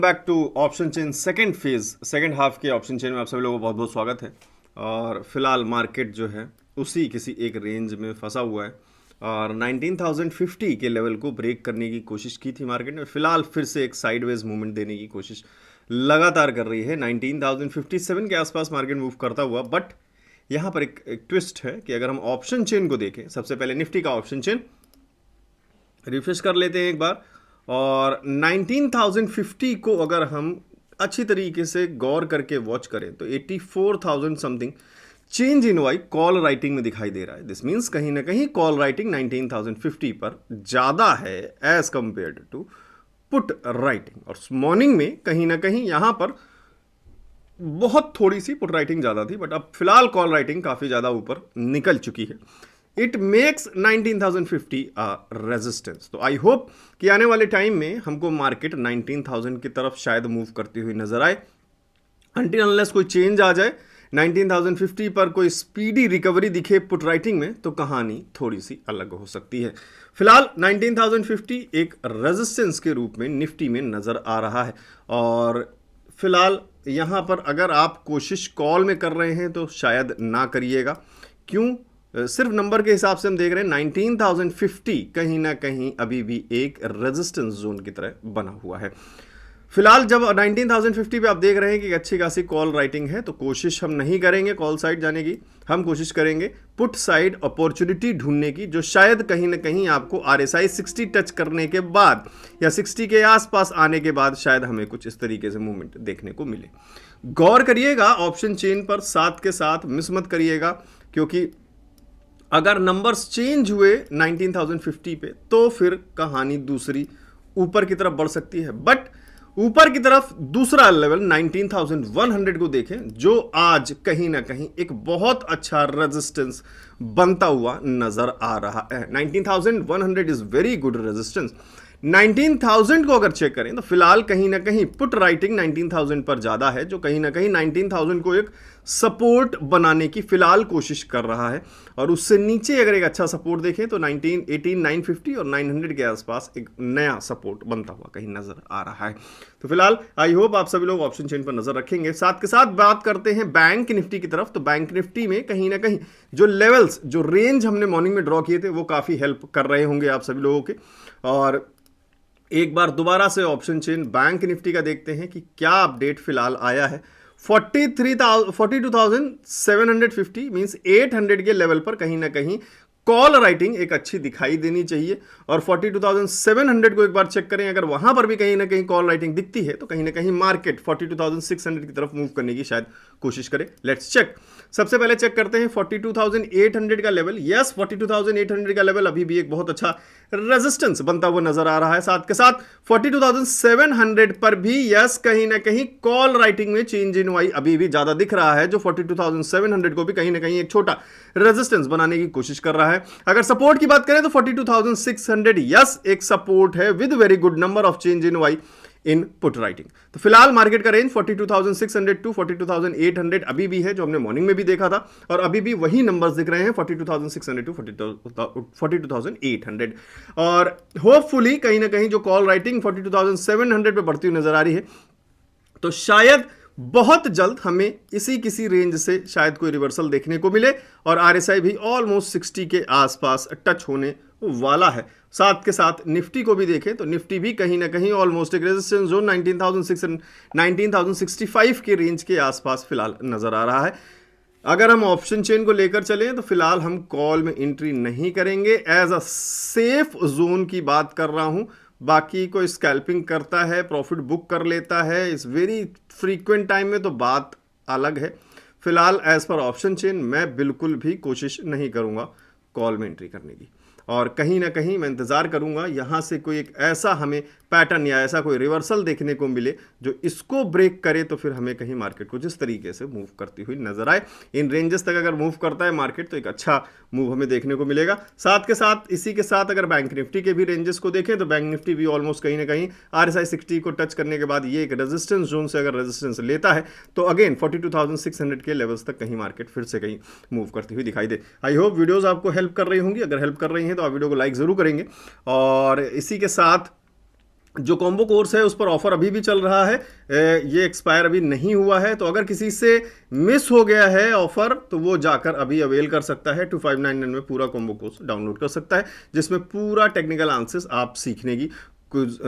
Back to option chain second phase second half के option chain में आप सभी लोगों का बहुत बहुत स्वागत है। और फिलहाल मार्केट जो है उसी किसी एक रेंज में फंसा हुआ है और 19,050 के लेवल को ब्रेक करने की कोशिश की थी मार्केट ने। फिलहाल फिर से एक साइडवेज मूवमेंट देने की कोशिश लगातार कर रही है। 19,057 के आसपास मार्केट मूव करता हुआ, बट यहाँ पर एक ट्विस्ट है कि अगर हम ऑप्शन चेन को देखें, सबसे पहले निफ्टी का ऑप्शन चेन रिफ्रेश कर लेते हैं एक बार, और 19,050 को अगर हम अच्छी तरीके से गौर करके वॉच करें तो 84,000 something change in OI call writing में दिखाई दे रहा है। दिस मीन्स कहीं ना कहीं कॉल राइटिंग 19,050 पर ज़्यादा है as compared to put writing, और मॉर्निंग में कहीं ना कहीं यहां पर बहुत थोड़ी सी पुट राइटिंग ज़्यादा थी, बट अब फिलहाल कॉल राइटिंग काफ़ी ज़्यादा ऊपर निकल चुकी है। It makes 19,050 resistance. तो आई होप कि आने वाले टाइम में हमको मार्केट 19,000 की तरफ शायद मूव करती हुई नजर आए, अनटिल अनलेस कोई चेंज आ जाए 19,050 पर, कोई स्पीडी रिकवरी दिखे पुट राइटिंग में, तो कहानी थोड़ी सी अलग हो सकती है। फिलहाल 19,050 एक रेजिस्टेंस के रूप में निफ्टी में नजर आ रहा है। और फिलहाल यहां पर अगर आप कोशिश कॉल में कर रहे हैं तो शायद ना करिएगा। क्यों? सिर्फ नंबर के हिसाब से हम देख रहे हैं 19,050 कहीं ना कहीं अभी भी एक रेजिस्टेंस जोन की तरह बना हुआ है। फिलहाल जब 19,050 पे आप देख रहे हैं कि अच्छी खासी कॉल राइटिंग है, तो कोशिश हम नहीं करेंगे कॉल साइड जाने की, हम कोशिश करेंगे पुट साइड अपॉर्चुनिटी ढूंढने की, जो शायद कहीं ना कहीं आपको RSI 60 टच करने के बाद या 60 के आसपास आने के बाद शायद हमें कुछ इस तरीके से मूवमेंट देखने को मिले। गौर करिएगा ऑप्शन चेन पर, साथ के साथ मिस मत करिएगा, क्योंकि अगर नंबर्स चेंज हुए 19,050 पे तो फिर कहानी दूसरी ऊपर की तरफ बढ़ सकती है। बट ऊपर की तरफ दूसरा लेवल 19,100 को देखें, जो आज कहीं ना कहीं एक बहुत अच्छा रेजिस्टेंस बनता हुआ नजर आ रहा है। 19,100 इज वेरी गुड रेजिस्टेंस। 19,000 को अगर चेक करें तो फिलहाल कहीं ना कहीं पुट राइटिंग 19,000 पर ज्यादा है, जो कहीं ना कहीं 19,000 को एक सपोर्ट बनाने की फिलहाल कोशिश कर रहा है। और उससे नीचे अगर एक अच्छा सपोर्ट देखें तो 18,950 और 900 के आसपास एक नया सपोर्ट बनता हुआ कहीं नजर आ रहा है। तो फिलहाल आई होप आप सभी लोग ऑप्शन चेन पर नजर रखेंगे। साथ के साथ बात करते हैं बैंक निफ्टी की तरफ। तो बैंक निफ्टी में कहीं ना कहीं जो लेवल्स, जो रेंज हमने मॉर्निंग में ड्रॉ किए थे, वो काफी हेल्प कर रहे होंगे आप सभी लोगों के। और एक बार दोबारा से ऑप्शन चेन बैंक निफ्टी का देखते हैं कि क्या अपडेट फिलहाल आया है। 42,750 मींस 800 के लेवल पर कहीं ना कहीं कॉल राइटिंग एक अच्छी दिखाई देनी चाहिए। और 42,700 को एक बार चेक करें, अगर वहां पर भी कहीं ना कहीं कॉल राइटिंग दिखती है तो कहीं ना कहीं मार्केट 42,600 की तरफ मूव करने की शायद कोशिश करे। Let's check. सबसे पहले चेक करते हैं 42,800 का लेवल। यस, 42,800 का लेवल अभी भी एक बहुत अच्छा रेजिस्टेंस बनता हुआ नजर आ रहा है। साथ के साथ 42,700 पर भी यस, कहीं ना कहीं कॉल राइटिंग में चेंज इन वाई अभी भी ज्यादा दिख रहा है, जो 42,700 को भी कहीं ना कहीं एक छोटा रेजिस्टेंस बनाने की कोशिश कर रहा है। अगर सपोर्ट की बात करें तो 42,600 यस एक सपोर्ट है with very good number of change in OI in put writing. तो फिलहाल मार्केट का रेंज 42,600 टू 42,800 अभी भी है, जो हमने मॉर्निंग में भी देखा था, और अभी भी वही नंबर्स दिख रहे हैं 42,600 टू 42,800। और होपफुली कहीं ना कहीं जो कॉल राइटिंग 42,700 पे बढ़ती हुई नजर आ रही है, तो शायद बहुत जल्द हमें इसी किसी रेंज से शायद कोई रिवर्सल देखने को मिले और RSI भी ऑलमोस्ट 60 के आसपास टच होने वाला है। साथ के साथ निफ्टी को भी देखें तो निफ्टी भी कहीं ना कहीं ऑलमोस्ट एक रेजिस्टेंस जोन 19,065 के रेंज के आसपास फिलहाल नजर आ रहा है। अगर हम ऑप्शन चेन को लेकर चलें तो फिलहाल हम कॉल में एंट्री नहीं करेंगे, एज अ सेफ जोन की बात कर रहा हूं। बाकी कोई स्कैल्पिंग करता है, प्रॉफिट बुक कर लेता है इस वेरी फ्रीक्वेंट टाइम में, तो बात अलग है। फिलहाल एज पर ऑप्शन चेन मैं बिल्कुल भी कोशिश नहीं करूंगा कॉल में एंट्री करने की, और कहीं ना कहीं मैं इंतजार करूंगा यहां से कोई एक ऐसा हमें पैटर्न या ऐसा कोई रिवर्सल देखने को मिले जो इसको ब्रेक करे, तो फिर हमें कहीं मार्केट को जिस तरीके से मूव करती हुई नजर आए। इन रेंजेस तक अगर मूव करता है मार्केट तो एक अच्छा मूव हमें देखने को मिलेगा। साथ के साथ इसी के साथ अगर बैंक निफ्टी के भी रेंजेस को देखें तो बैंक निफ्टी भी ऑलमोस्ट कहीं ना कहीं RSI 60 को टच करने के बाद ये एक रेजिस्टेंस जोन से अगर रेजिस्टेंस लेता है तो अगेन 42,600 के लेवल्स तक कहीं मार्केट फिर से कहीं मूव करती हुई दिखाई दे। आई होप वीडियोस आपको हेल्प कर रही होंगी। अगर हेल्प कर रही हैं तो आप वीडियो को लाइक जरूर करेंगे। और इसी के साथ जो कॉम्बो कोर्स है उस पर ऑफर अभी भी चल रहा है, ये एक्सपायर अभी नहीं हुआ है। तो अगर किसी से मिस हो गया है ऑफर तो वो जाकर अभी अवेल कर सकता है। 2599 में पूरा कॉम्बो कोर्स डाउनलोड कर सकता है, जिसमें पूरा टेक्निकल आंसर्स आप सीखने की कुछ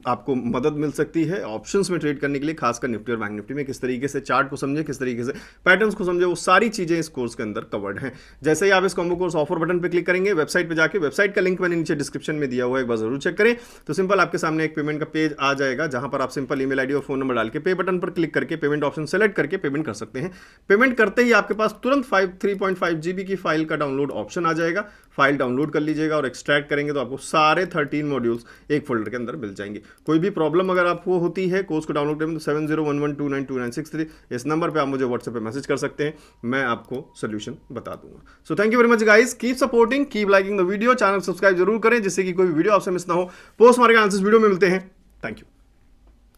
आपको मदद मिल सकती है ऑप्शंस में ट्रेड करने के लिए, खासकर निफ्टी और बैंक निफ्टी में। किस तरीके से चार्ट को समझे, किस तरीके से पैटर्न्स को समझे, वो सारी चीजें इस कोर्स के अंदर कवर्ड हैं। जैसे ही आप इस कॉम्बो कोर्स ऑफर बटन पर क्लिक करेंगे, वेबसाइट पे जाके, वेबसाइट का लिंक मैंने नीचे डिस्क्रिप्शन में दिया हुआ है, एक बार जरूर चेक करें। तो सिंपल आपके सामने एक पेमेंट का पेज आ जाएगा, जहां पर आप सिंपल ईमेल आईडी और फोन नंबर डाल के पे बटन पर क्लिक करके पेमेंट ऑप्शन सेलेक्ट करके पेमेंट कर सकते हैं। पेमेंट करते ही आपके पास तुरंत 3.5 GB की फाइल का डाउनलोड ऑप्शन आ जाएगा। फाइल डाउनलोड कर लीजिएगा और एक्सट्रैक्ट करेंगे तो आपको सारे 13 मॉड्यूल्स एक फोल्डर के अंदर मिल जाएंगे। कोई भी प्रॉब्लम अगर आपको होती है कोर्स को डाउनलोड करने में तो 7011292963 इस नंबर पे आप मुझे व्हाट्सएप पे मैसेज कर सकते हैं, मैं आपको सोल्यूशन बता दूंगा। So thank you very much guys, keep supporting, keep liking the video, channel subscribe जरूर करें जिससे कि कोई वीडियो आपसे मिस ना हो। पोस्ट मार्केट आंसर्स वीडियो में मिलते हैं। Thank you.